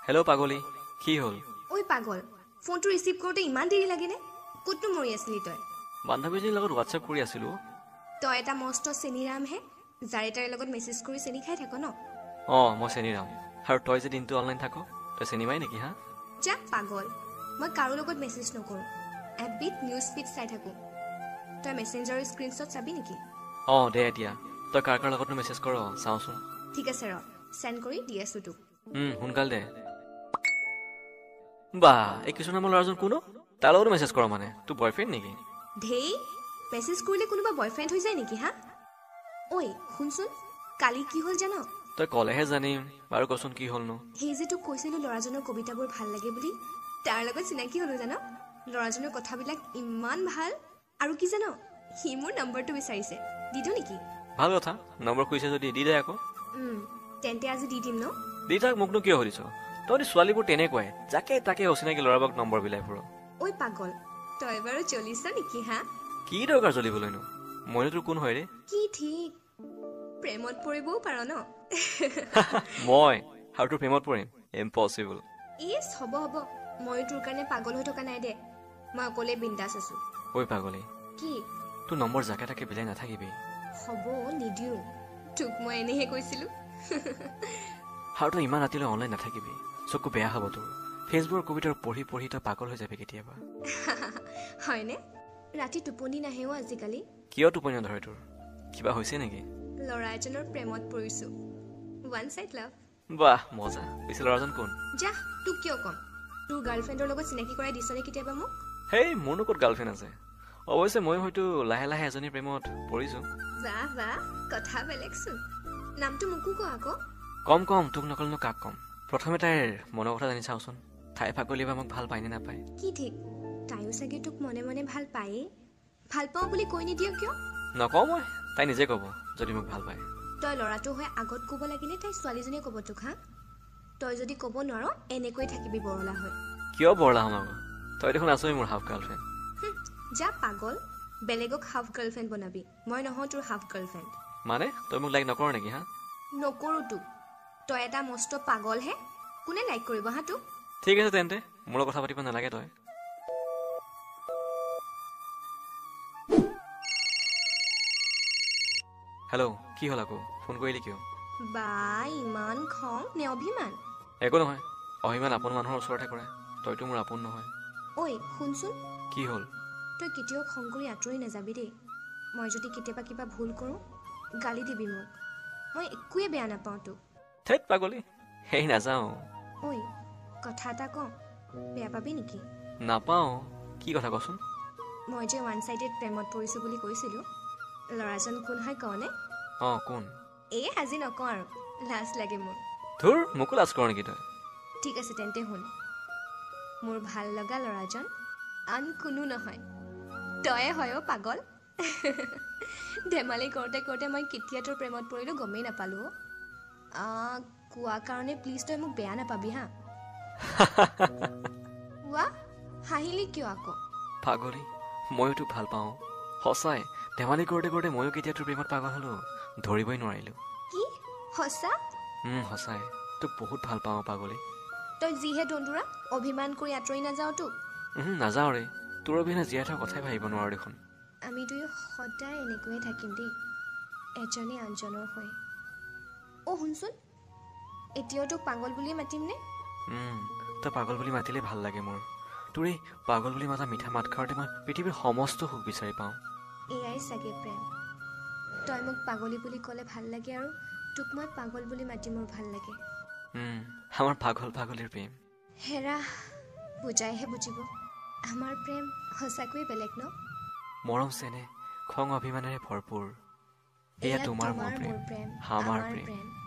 hello' পাগলী কি হ'ল ওই পাগল ফোনটো ৰিচিভ কৰোতে ইমান দেৰি লাগেনে ক'তনো মৰি আছিলি তই বান্ধৱীজনীৰ লগত হোৱাটছএপ কৰি আছিলো তই এটা মস্ত চেনিৰাম হে যাৰে তাৰে লগত মেছেজ কৰি চেনি খাই থাক ন মই চেনিৰাম আৰু তই যে দিনটো অনলাইন থাক তই চেনিমাই নেকি হা যা পাগল মই কাৰো লগত মেছেজ নকৰোঁ এফবিত নিউজ ফিড চাই থাকোঁ তই মেছেঞ্জাৰৰ স্ক্ৰীনশ্বট চাবি নেকি দে এতিয়া তই কাৰ কাৰ লগতনো মেছেজ কৰ চাওঁচোন ঠিক আছে ৰ চেণ্ড কৰি দি আছোঁ তোক সোনকাল দে বা এই কিছু নামৰ ল'ৰাজন কোনো তাৰ লগতো মেছেজ কৰ মানে তোৰ বয়ফ্ৰেণ্ড নেকি ধেই মেছেজ কৰিলে কোনোবা বয়ফ্ৰেণ্ড হৈ যায় নেকি হা ঐ শুনচোন কালি কি হ'ল জান তই ক'লেহে জানিম বাৰু কচোন কি হ'লনো সেই যে তোক কৈছিলোঁ ল'ৰাজনৰ কবিতাবোৰ ভাল লাগে বুলি তাৰ লগত চিনাকি হ'লো জান ল'ৰাজনৰ কথাবিলাক ইমান ভাল আৰু কি জান সি মোৰ নম্বৰটো বিচাৰিছে দি দিওঁ নেকি ভাল কথা নম্বৰ খুজিছে যদি দি দে আকৌ তেন্তে আজি দি দিম ন দি থাক মোকনো কিয় সুধিছ তহঁতি ছোৱালীবোৰ তেনেকুৱাই যাকে তাকে অচিনাকি ল'ৰাবোৰক নম্বৰ বিলাই ফুৰ ঐ পাগল তই বাৰু জ্বলিছ নেকি হা কি দৰকাৰ জ্বলিবলৈনো মইনো তোৰ কোন হয় ৰে কি ঠিক প্ৰেমত পৰিবও পাৰ ন মই আৰু তোৰ প্ৰেমত পৰিম ইম্পচিবল ইয়েছ হ'ব ময়ো তোৰ কাৰণে পাগল হৈ থকা নাই দে মই অকলে বিন্দাছ আছো ঐ পাগলী কি তোৰ নম্বৰ যাকে তাকে বিলাই নাথাকিবি হ'ব নিদিওঁ তোক মই এনেহে কৈছিলো আৰু তই ইমান ৰাতিলৈ অনলাইন নাথাকিবি চকু বেয়া হ'ব তোৰ ফেচবুকৰ কবিতাৰ পঢ়ি পঢ়ি তই পাগল হৈ যাবি কেতিয়াবা হয়নে ৰাতি টোপনি নাহেও আজিকালি কিয় টোপনি নধৰে তোৰ কিবা হৈছে নেকি ল'ৰা এজনৰ প্ৰেমত পৰিছো ওৱান চাইড লাভ বাহ মজা পিছে ল'ৰাজন কোন যা তোক কিয় ক'ম তোৰ গাৰ্লফ্ৰেণ্ডৰ লগত চিনাকি কৰাই দিছনে কেতিয়াবা মোক হেই মোৰনো ক'ত গাৰ্লফ্ৰেণ্ড আছে অৱশ্যে মই হয়তো লাহে লাহে এজনী প্ৰেমত পৰিছো বাহ কথা বেলেগচোন নামটো মোকো ক আকৌ কম তোক নকলনো কাক কম প্ৰথমে তাইৰ মনৰ কথা জানি চাওঁচোন তাই পাগলী বা মোক ভাল পায় নে নাপায় কি ঠিক তাইও চাগে তোক মনে মনে ভাল পায়েই ভাল পাওঁ বুলি কৈ নিদিয় কিয় নকওঁ মই তাই নিজে ক'ব যদি মোক ভাল পায় তই ল'ৰাটো হৈ আগত ক'ব লাগিলে তাই ছোৱালীজনীয়ে ক'ব তোক হা তই যদি ক'ব নোৱাৰ এনেকৈ থাকিবি বৰলা হৈ কিয় বৰলা হ'ম আকৌ তই দেখোন আছই মোৰ হাফ গাৰ্লফ্ৰেণ্ড যা পাগল বেলেগক হাফ গাৰ্লফ্ৰেণ্ড বনাবি মই নহওঁ তোৰ হাফ গাৰ্লফ্ৰেণ্ড মানে তই মোক লাইক নকৰ নেকি হা নকৰোঁ তোক তই এটা মস্ত পাগল হে কোনে লাইক কৰিব হা তোক ঠিক আছে তেন্তে মোৰ কথা পাতিব নালাগে তই হেল্ল' কি হ'ল আকৌ ফোন কৰিলি কিয় বা ইমান খং নে অভিমান একো নহয় অভিমান আপোন মানুহৰ ওচৰতে কৰে তইতো মোৰ আপোন নহয় ঐ শুনচোন কি হ'ল তই কেতিয়াও খং কৰি আঁতৰি নাযাবি দেই মই যদি কেতিয়াবা কিবা ভুল কৰোঁ গালি দিবি মোক মই একোৱে বেয়া নাপাওঁ তোক থেত পাগলী সেই নাযাওঁ ঐ কথা এটা কওঁ বেয়া পাবি নেকি নাপাওঁ কি কথা কচোন মই যে ওৱান চাইডেড প্ৰেমত পৰিছোঁ বুলি কৈছিলোঁ ল'ৰাজন কোন হয় কওঁনে কোন আজি নকওঁ আৰু লাজ লাগে মোৰ ধুৰ মোকো লাজ কৰ নেকি তই ঠিক আছে তেন্তে শুন মোৰ ভাল লগা ল'ৰাজন আন কোনো নহয় তয়ে হয় পাগল ধেমালি কৰোঁতে কৰোঁতে মই কেতিয়া তোৰ প্ৰেমত পৰিলোঁ গমেই নাপালোঁ কোৱা কাৰণে প্লিজ তই মোক বেয়া নাপাবি হা ৱাহ হাঁহিলি কিয় আকৌ পাগলী ময়ো তোক ভাল পাওঁ সঁচাই ধেমালি কৰোঁতে কৰোঁতে ময়ো কেতিয়া তোৰ প্ৰেমত পাগল হ'লো ধৰিবই নোৱাৰিলোঁ কি সঁচা সঁচাই তোক বহুত ভাল পাওঁ পাগলী তই যিহে দন্দুৰা অভিমান কৰি আঁতৰি নাযাওঁ তোক নাযাওঁ ৰে তোৰ অবিহনে জীয়াই থকাৰ কথাই ভাবিব নোৱাৰো দেখোন আমি দুয়ো সদায় এনেকৈয়ে থাকিম দেই এজনে আনজনৰ হৈ শুনচোন এতিয়াও তোক পাগল বুলিয়ে মাতিমনে তই পাগল বুলি মাতিলে ভাল লাগে মোৰ তোৰ এই পাগল বুলি মাতা মিঠা মাত খাওঁতে মই পৃথিৱীৰ সমস্ত সুখ বিচাৰি পাওঁ এয়াই চাগে প্ৰেম তই মোক পাগলী বুলি ক'লে ভাল লাগে আৰু তোক মই পাগল বুলি মাতি মোৰ ভাল লাগে আমাৰ পাগল পাগলীৰ প্ৰেম হেৰা বুজাইহে বুজিব আমাৰ প্ৰেম সঁচাকৈয়ে বেলেগ ন মৰম চেনেহ খং অভিমানেৰে ভৰপূৰ এয়া তোমাৰ মোৰ প্ৰেম আমাৰ প্ৰেম